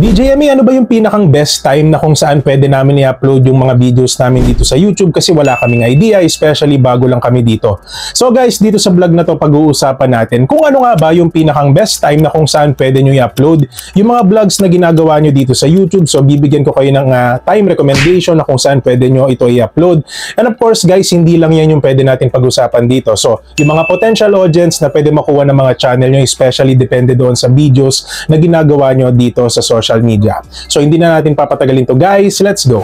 DJME, ano ba yung pinakang best time na kung saan pwede namin i-upload yung mga videos namin dito sa YouTube kasi wala kaming idea, especially bago lang kami dito. So guys, dito sa vlog na to pag-uusapan natin kung ano nga ba yung pinakang best time na kung saan pwede nyo i-upload yung mga vlogs na ginagawa nyo dito sa YouTube. So bibigyan ko kayo ng time recommendation na kung saan pwede nyo ito i-upload. And of course guys, hindi lang yan yung pwede natin pag-usapan dito. So yung mga potential audience na pwede makuha ng mga channel nyo, especially depende doon sa videos na ginagawa nyo dito sa social media. So hindi na natin papatagalin to guys, let's go!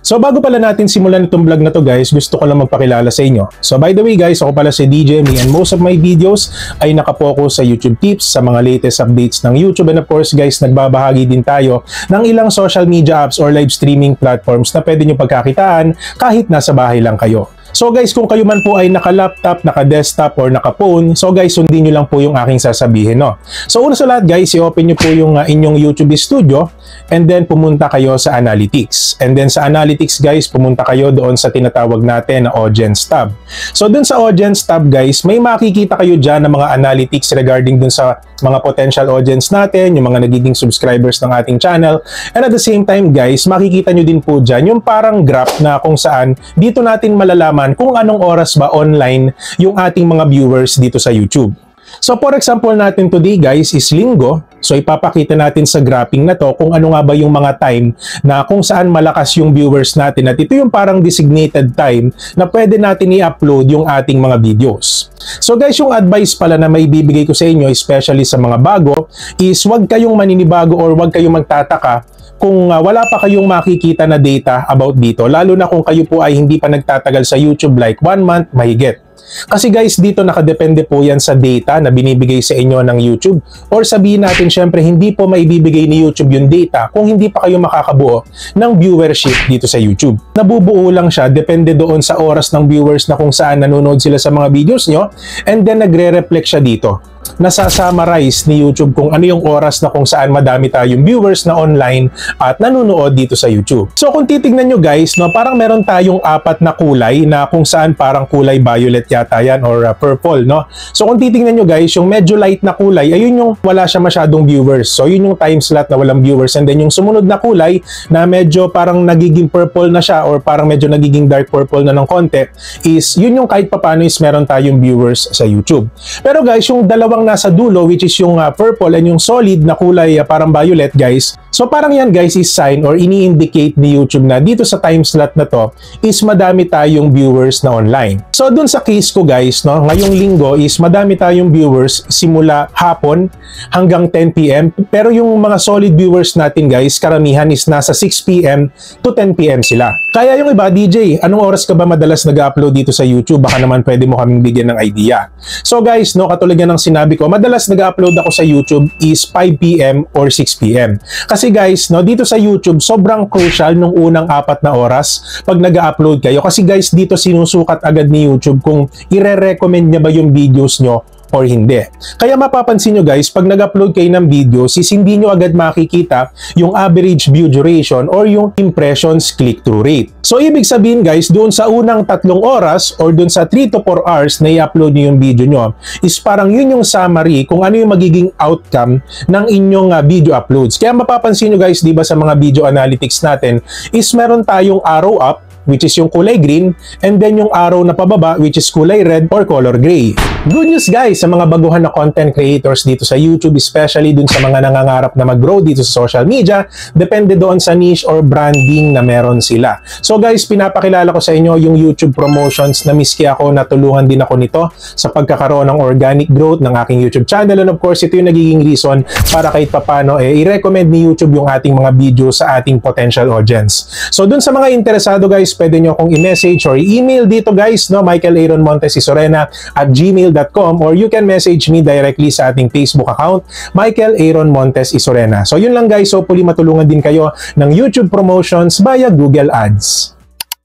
So bago pala natin simulan itong vlog na to guys, gusto ko lang magpakilala sa inyo. So by the way guys, ako pala si DJME and most of my videos ay nakapokus sa YouTube tips, sa mga latest updates ng YouTube, and of course guys, nagbabahagi din tayo ng ilang social media apps or live streaming platforms na pwede nyo pagkakitaan kahit nasa bahay lang kayo. So guys, kung kayo man po ay naka-laptop, naka-desktop, or naka-phone, so guys, sundin nyo lang po yung aking sasabihin, no? So una sa lahat guys, i-open nyo po yung inyong YouTube Studio and then pumunta kayo sa Analytics. And then sa Analytics guys, pumunta kayo doon sa tinatawag natin na Audience tab. So doon sa Audience tab guys, may makikita kayo dyan ng mga analytics regarding doon sa mga potential audience natin, yung mga nagiging subscribers ng ating channel. And at the same time guys, makikita nyo din po dyan yung parang graph na kung saan dito natin malalaman kung anong oras ba online yung ating mga viewers dito sa YouTube. So for example natin today guys is Linggo. So ipapakita natin sa graphing na to kung ano nga ba yung mga time na kung saan malakas yung viewers natin. At ito yung parang designated time na pwede natin i-upload yung ating mga videos. So guys, yung advice pala na may bibigay ko sa inyo, especially sa mga bago, is huwag kayong maninibago or huwag kayong magtataka kung wala pa kayong makikita na data about dito. Lalo na kung kayo po ay hindi pa nagtatagal sa YouTube like 1 month mahigit. Kasi guys, dito nakadepende po yan sa data na binibigay sa inyo ng YouTube. Or sabihin natin syempre, hindi po maibibigay ni YouTube yung data kung hindi pa kayo makakabuo ng viewership dito sa YouTube. Nabubuo lang siya, depende doon sa oras ng viewers na kung saan nanonood sila sa mga videos nyo. And then nagre-reflect siya dito. Nasa-summarize ni YouTube kung ano yung oras na kung saan madami tayong viewers na online at nanonood dito sa YouTube. So kung titignan nyo guys, no, parang meron tayong 4 na kulay na kung saan parang kulay violet yata yan or purple, no? So kung titignan nyo guys, yung medyo light na kulay, ayun yung wala siya masyadong viewers. So yun yung time slot na walang viewers. And then yung sumunod na kulay na medyo parang nagiging purple na siya or parang medyo nagiging dark purple na ng konti is yun yung kahit papano is meron tayong viewers sa YouTube. Pero guys, yung dalawang nasa dulo which is yung purple and yung solid na kulay parang violet guys, so parang yan guys is sign or ini-indicate ni YouTube na dito sa time slot na to is madami tayong viewers na online. So dun sa case ko guys, no, ngayong linggo is madami tayong viewers simula hapon hanggang 10 PM, pero yung mga solid viewers natin guys, karamihan is nasa 6 PM to 10 PM sila. Kaya yung iba, DJ, anong oras ka ba madalas nag-upload dito sa YouTube? Baka naman pwede mo kaming bigyan ng idea. So guys, no, katulad yan ng sinabi ko, madalas nag-upload ako sa YouTube is 5 PM or 6 PM. Kasi guys, no, dito sa YouTube, sobrang crucial nung unang 4 na oras pag nag-upload kayo. Kasi guys, dito sinusukat agad ni YouTube kung ire-recommend niya ba yung videos nyo or hindi. Kaya mapapansin nyo guys, pag nag-upload kayo ng videos, is hindi nyo agad makikita yung average view duration or yung impressions click-through rate. So ibig sabihin guys, doon sa unang 3 oras or doon sa 3 to 4 hours na i-upload nyo yung video nyo, is parang yun yung summary kung ano yung magiging outcome ng inyong video uploads. Kaya mapapansin nyo guys, di ba sa mga video analytics natin, is meron tayong arrow up, which is yung kulay green, and then yung arrow na pababa, which is kulay red or color gray. Good news guys sa mga baguhan na content creators dito sa YouTube, especially dun sa mga nangangarap na mag-grow dito sa social media, depende doon sa niche or branding na meron sila. So guys, pinapakilala ko sa inyo yung YouTube promotions na miski ako, natulungan din ako nito sa pagkakaroon ng organic growth ng aking YouTube channel. And of course, ito yung nagiging reason para kahit papano i-recommend ni YouTube yung ating mga video sa ating potential audience. So dun sa mga interesado guys, pwede nyo akong i-message or i-email dito guys, no, Michael Aaron Montes Isorena @gmail.com, or you can message me directly sa ating Facebook account, Michael Aaron Montes Isorena. So yun lang guys, hopefully matulungan din kayo ng YouTube promotions via Google Ads.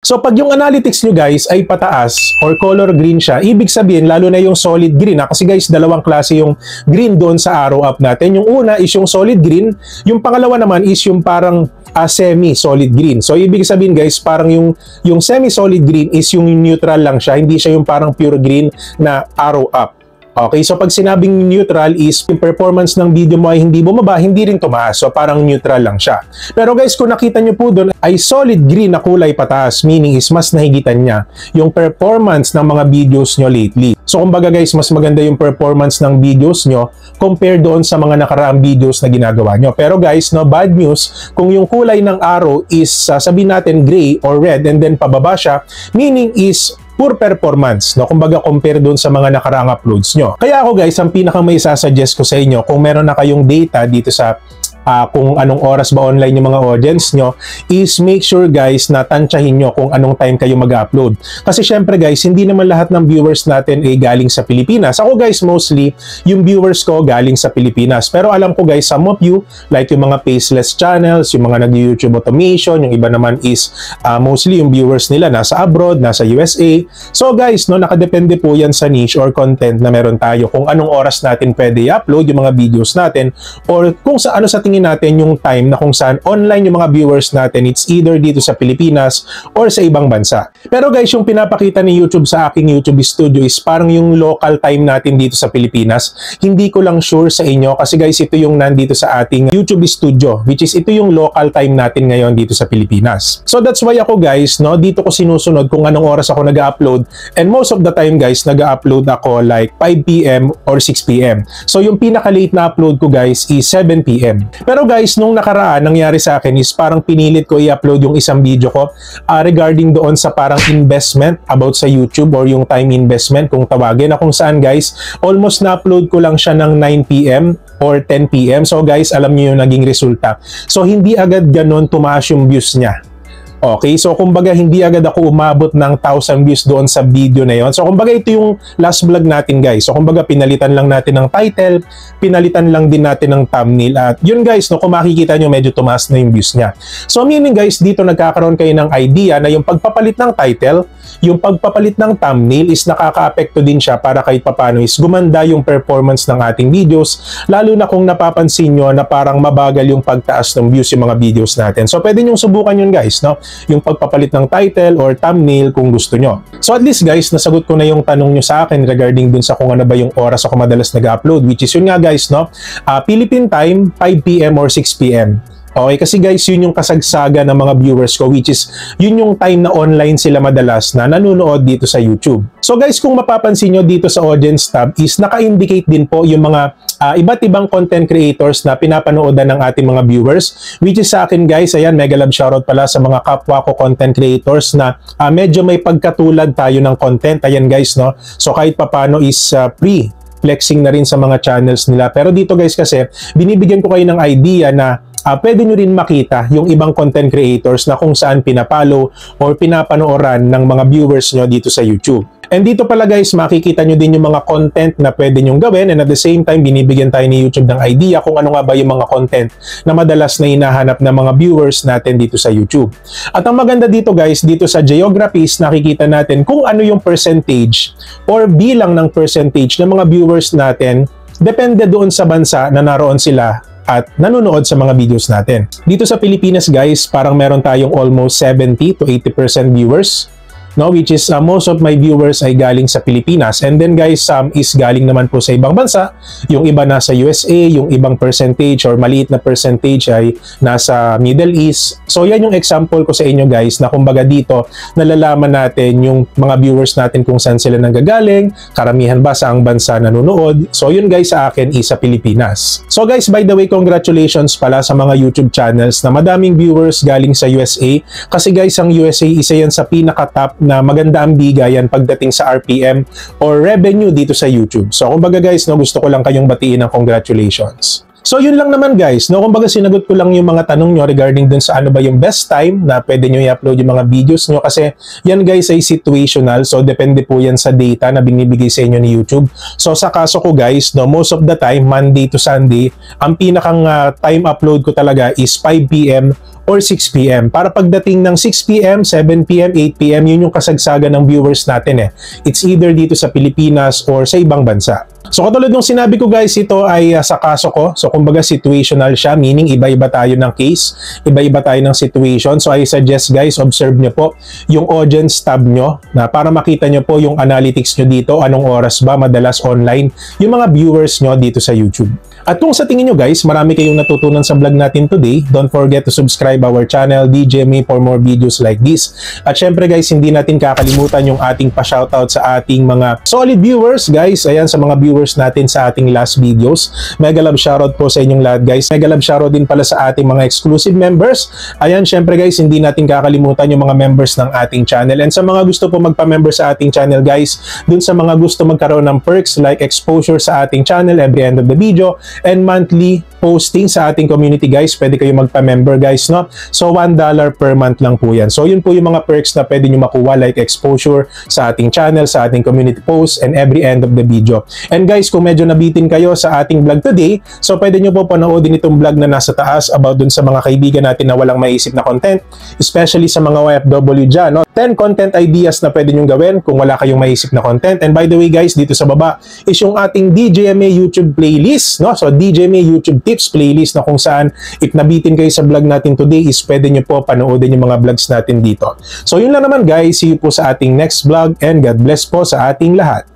So pag yung analytics nyo guys ay pataas or color green siya, ibig sabihin lalo na yung solid green, kasi guys dalawang klase yung green doon sa arrow up natin. Yung una is yung solid green, yung pangalawa naman is yung parang semi-solid green. So ibig sabihin guys, parang yung semi-solid green is yung neutral lang siya, hindi siya yung parang pure green na arrow up. Okay, so pag sinabing neutral is yung performance ng video mo ay hindi bumaba, hindi rin tumaas. So parang neutral lang siya. Pero guys, kung nakita nyo po doon ay solid green na kulay pataas, meaning is mas nahigitan niya yung performance ng mga videos nyo lately. So kumbaga guys, mas maganda yung performance ng videos nyo compared doon sa mga nakaraang videos na ginagawa nyo. Pero guys, no, bad news, kung yung kulay ng arrow is sabihin natin gray or red and then pababa siya, meaning is poor performance, no? Kumbaga compare doon sa mga nakaraang uploads nyo. Kaya ako guys, ang pinaka may sasuggest ko sa inyo, kung meron na kayong data dito sa kung anong oras ba online yung mga audience nyo, is make sure guys na tansyahin nyo kung anong time kayo mag-upload. Kasi syempre guys, hindi naman lahat ng viewers natin ay galing sa Pilipinas. Ako guys, mostly, yung viewers ko galing sa Pilipinas. Pero alam ko guys, some of you, like yung mga faceless channels, yung mga nag-YouTube automation, yung iba naman is mostly yung viewers nila nasa abroad, nasa USA. So guys, no, nakadepende po yan sa niche or content na meron tayo kung anong oras natin pwede i-upload yung mga videos natin or kung sa ano sa tingin natin yung time na kung saan online yung mga viewers natin, it's either dito sa Pilipinas or sa ibang bansa. Pero guys, yung pinapakita ni YouTube sa aking YouTube studio is parang yung local time natin dito sa Pilipinas. Hindi ko lang sure sa inyo kasi guys, ito yung nandito sa ating YouTube studio, which is ito yung local time natin ngayon dito sa Pilipinas. So that's why ako guys, no, dito ko sinusunod kung anong oras ako nag-upload, and most of the time guys, nag-upload ako like 5 PM or 6 PM. So yung pinaka-late na upload ko guys is 7 PM. Pero guys, nung nakaraan, nangyari sa akin is parang pinilit ko i-upload yung isang video ko regarding doon sa parang investment about sa YouTube or yung time investment kung tawagin, na kung saan guys, almost na-upload ko lang siya ng 9 PM or 10 PM. So guys, alam niyo yung naging resulta. So hindi agad ganun tumaas yung views niya. Okay, so kumbaga hindi agad ako umabot ng 1,000 views doon sa video na yon. So kumbaga ito yung last vlog natin guys. So kumbaga pinalitan lang natin ng title, pinalitan lang din natin ng thumbnail. At yun guys, no, kung makikita nyo medyo tumaas na yung views niya. So meaning guys, dito nagkakaroon kayo ng idea na yung pagpapalit ng title, yung pagpapalit ng thumbnail is nakaka-apekto din siya para kahit papano is gumanda yung performance ng ating videos, lalo na kung napapansin nyo na parang mabagal yung pagtaas ng views yung mga videos natin. So pwede nyong subukan yun guys, no? Yung pagpapalit ng title or thumbnail kung gusto nyo. So at least guys, nasagot ko na yung tanong nyo sa akin regarding dun sa kung ano ba yung oras ako madalas nag-upload, which is yun nga guys, no? Philippine time, 5 PM or 6 PM. Okay, kasi guys, yun yung kasagsaga ng mga viewers ko, which is yun yung time na online sila madalas na nanonood dito sa YouTube. So guys, kung mapapansin nyo dito sa audience tab is naka-indicate din po yung mga iba't ibang content creators na pinapanoodan ng ating mga viewers, which is sa akin guys, ayan, mega love shoutout pala sa mga kapwa ko content creators na medyo may pagkatulad tayo ng content. Ayan guys, no? So kahit papano is free flexing na rin sa mga channels nila. Pero dito guys kasi, binibigyan ko kayo ng idea na pwede nyo rin makita yung ibang content creators na kung saan pinapalo or pinapanooran ng mga viewers nyo dito sa YouTube. And dito pala guys, makikita nyo din yung mga content na pwede nyong gawin, and at the same time, binibigyan tayo ni YouTube ng idea kung ano nga ba yung mga content na madalas na hinahanap ng mga viewers natin dito sa YouTube. At ang maganda dito guys, dito sa geographies, nakikita natin kung ano yung percentage or bilang ng percentage ng mga viewers natin, depende doon sa bansa na naroon sila at nanonood sa mga videos natin. Dito sa Pilipinas guys, parang meron tayong almost 70 to 80% viewers, no, which is most of my viewers ay galing sa Pilipinas, and then guys, some is galing naman po sa ibang bansa, yung iba nasa USA, yung ibang percentage or maliit na percentage ay nasa Middle East. So yan yung example ko sa inyo guys, na kumbaga dito nalalaman natin yung mga viewers natin kung saan sila nanggagaling, karamihan ba sa ang bansa nanonood. So yun guys, sa akin is sa Pilipinas. So guys, by the way, congratulations pala sa mga YouTube channels na madaming viewers galing sa USA, kasi guys, ang USA isa yan sa pinaka-top na maganda ang bigayan pagdating sa RPM or revenue dito sa YouTube. So kumbaga guys, no, gusto ko lang kayong batiin ng congratulations. So yun lang naman guys, no, kumbaga sinagot ko lang yung mga tanong nyo regarding dun sa ano ba yung best time na pwede nyo i-upload yung mga videos nyo, kasi yan guys ay situational, so depende po yan sa data na binibigay sa inyo ni YouTube. So sa kaso ko guys, no, most of the time, Monday to Sunday, ang pinakang time upload ko talaga is 5 PM or 6 p.m. Para pagdating ng 6 p.m., 7 p.m., 8 p.m., yun yung kasagsagan ng viewers natin eh. It's either dito sa Pilipinas or sa ibang bansa. So katulad nung sinabi ko guys, ito ay sa kaso ko. So kumbaga situational siya, meaning iba-iba tayo ng case, iba-iba tayo ng situation. So I suggest guys, observe nyo po yung audience tab nyo na para makita nyo po yung analytics nyo dito, anong oras ba madalas online yung mga viewers nyo dito sa YouTube. At kung sa tingin nyo guys, marami kayong natutunan sa vlog natin today, don't forget to subscribe our channel, DJME, for more videos like this. At syempre guys, hindi natin kakalimutan yung ating pa-shoutout sa ating mga solid viewers guys. Ayan, sa mga viewers natin sa ating last videos. Mega love shoutout po sa inyong lahat guys. Mega love shoutout din pala sa ating mga exclusive members. Ayan, syempre guys, hindi natin kakalimutan yung mga members ng ating channel. And sa mga gusto po magpa-member sa ating channel guys, dun sa mga gusto magkaroon ng perks like exposure sa ating channel every end of the video, and monthly posting sa ating community guys, pwede kayo magpa-member guys, no? So $1 per month lang po yan. So yun po yung mga perks na pwede nyo makuha like exposure sa ating channel, sa ating community posts, and every end of the video. And guys, kung medyo nabitin kayo sa ating vlog today, so pwede nyo po panoodin itong vlog na nasa taas about dun sa mga kaibigan natin na walang maisip na content, especially sa mga OFW dyan, no? 10 content ideas na pwede nyo gawin kung wala kayong maisip na content. And by the way guys, dito sa baba is yung ating DJME YouTube playlist, no? So DJME YouTube tips playlist na kung saan if nabitin kayo sa vlog natin today is pwede nyo po panoodin yung mga vlogs natin dito. So yun lang naman guys, see you po sa ating next vlog and God bless po sa ating lahat.